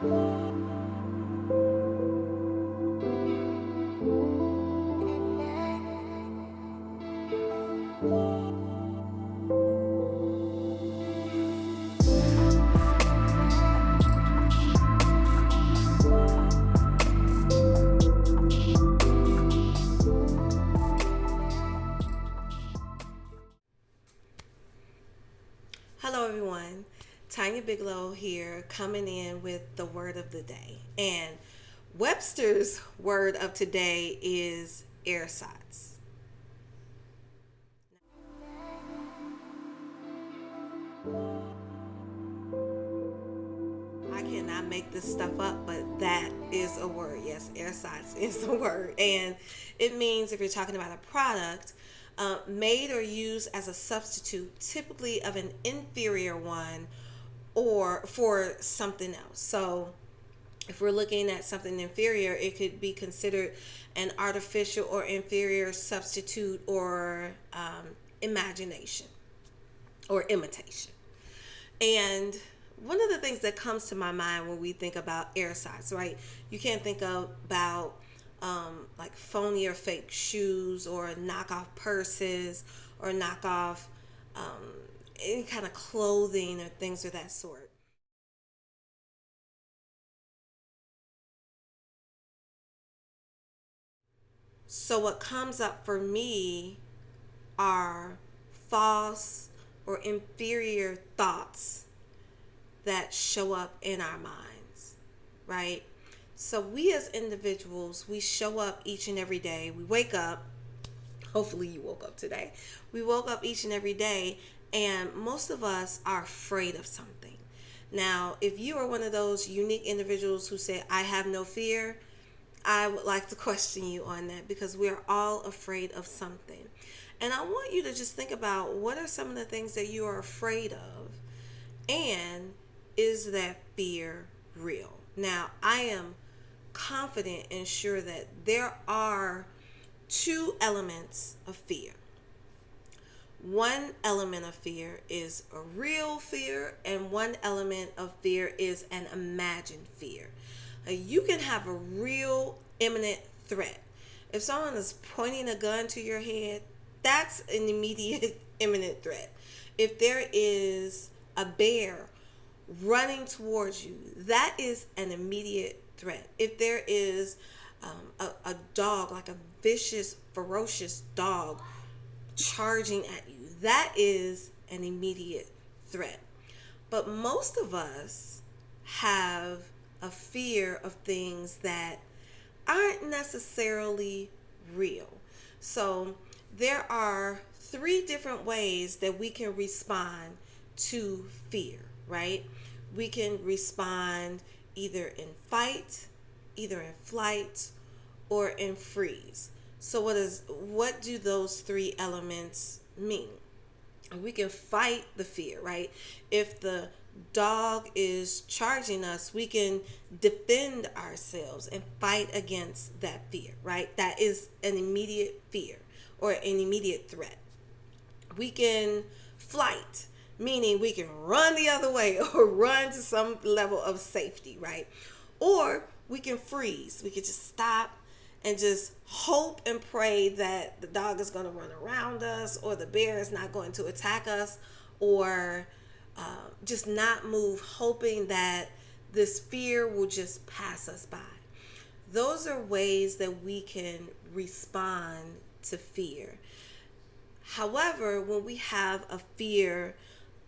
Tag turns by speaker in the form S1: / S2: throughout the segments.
S1: Hello, everyone. Tanya Bigelow here, coming in with the word of the day. And Webster's word of today is ersatz. I cannot make this stuff up, but that is a word. Yes, ersatz is a word. And it means, if you're talking about a product, made or used as a substitute, typically of an inferior one or for something else. So if we're looking at something inferior, it could be considered an artificial or inferior substitute or imagination or imitation. And one of the things that comes to my mind when we think about ersatz, right? You can't think about like phony or fake shoes or knockoff purses or knockoff any kind of clothing or things of that sort. So what comes up for me are false or inferior thoughts that show up in our minds, right? So we as individuals, we show up each and every day. We wake up. Hopefully you woke up today. We woke up each and every day, and most of us are afraid of something. Now, if you are one of those unique individuals who say, I have no fear, I would like to question you on that, because we are all afraid of something. And I want you to just think about, what are some of the things that you are afraid of? And is that fear real? Now, I am confident and sure that there are two elements of fear. One element of fear is a real fear, and one element of fear is an imagined fear. You can have a real imminent threat. If someone is pointing a gun to your head, that's an immediate imminent threat. If there is a bear running towards you, that is an immediate threat. If there is a dog, like a vicious, ferocious dog charging at you, that is an immediate threat. But most of us have a fear of things that aren't necessarily real. So there are three different ways that we can respond to fear, right? We can respond either in fight, either in flight, or in freeze. So what do those three elements mean? We can fight the fear, right? If the dog is charging us, we can defend ourselves and fight against that fear, right? That is an immediate fear or an immediate threat. We can flight, meaning we can run the other way or run to some level of safety, right? Or we can freeze. We can just stop and just hope and pray that the dog is going to run around us, or the bear is not going to attack us, or just not move, hoping that this fear will just pass us by. Those are ways that we can respond to fear. However, when we have a fear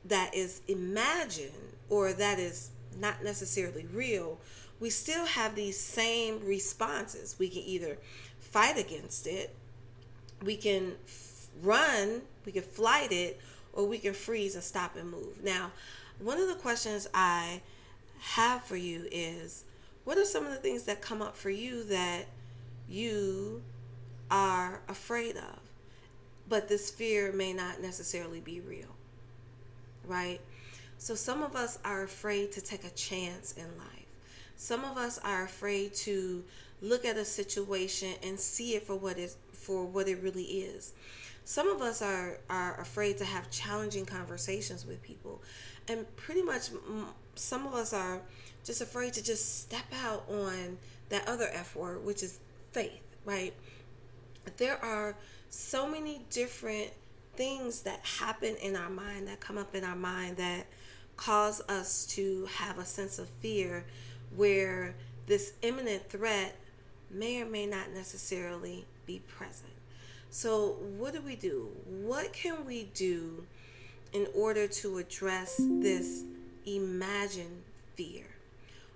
S1: that is imagined or that is not necessarily real, we still have these same responses. We can either fight against it, we can run, we can flight it, or we can freeze and stop and move. Now, one of the questions I have for you is, what are some of the things that come up for you that you are afraid of, but this fear may not necessarily be real, right? So some of us are afraid to take a chance in life. Some of us are afraid to look at a situation and see it for what it really is. Some of us are afraid to have challenging conversations with people. And pretty much some of us are just afraid to just step out on that other F word, which is faith, right? There are so many different things that happen in our mind, that come up in our mind, that cause us to have a sense of fear, where this imminent threat may or may not necessarily be present. So what do? What can we do in order to address this imagined fear?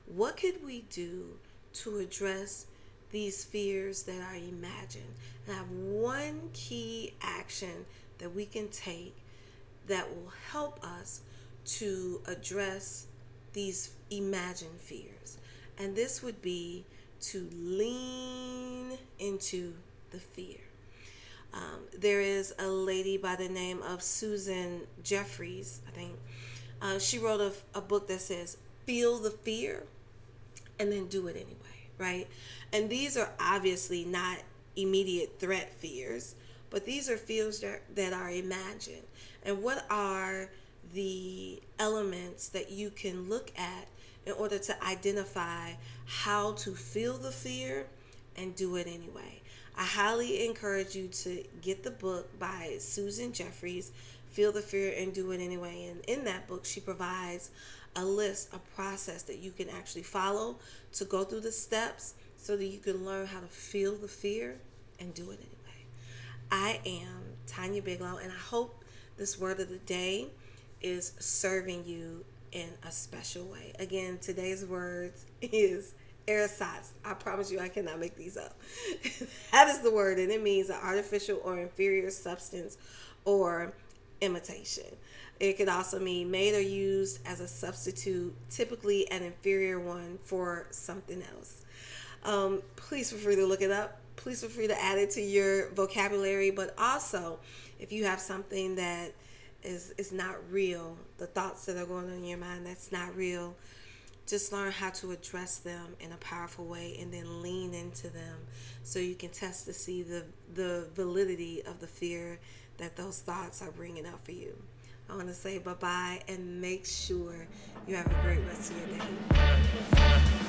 S1: What could we do to address these fears that are imagined? And I have one key action that we can take that will help us to address these imagined fears. And this would be to lean into the fear. There is a lady by the name of Susan Jeffries, I think. She wrote a book that says, feel the fear and then do it anyway, right? And these are obviously not immediate threat fears, but these are fears that are imagined. And what are the elements that you can look at in order to identify how to feel the fear and do it anyway? I highly encourage you to get the book by Susan Jeffries, Feel the Fear and Do It Anyway. And in that book, she provides a list, a process that you can actually follow to go through the steps so that you can learn how to feel the fear and do it anyway. I am Tanya Biglow, and I hope this word of the day is serving you in a special way. Again, today's words is Ersatz. I promise you I cannot make these up. That is the word, and it means an artificial or inferior substance or imitation. It could also mean made or used as a substitute, typically an inferior one for something else. Please feel free to look it up. Please feel free to add it to your vocabulary, but also if you have something that is not real, the thoughts that are going on in your mind that's not real, just learn how to address them in a powerful way and then lean into them so you can test to see the validity of the fear that those thoughts are bringing up for you. I want to say bye-bye and make sure you have a great rest of your day.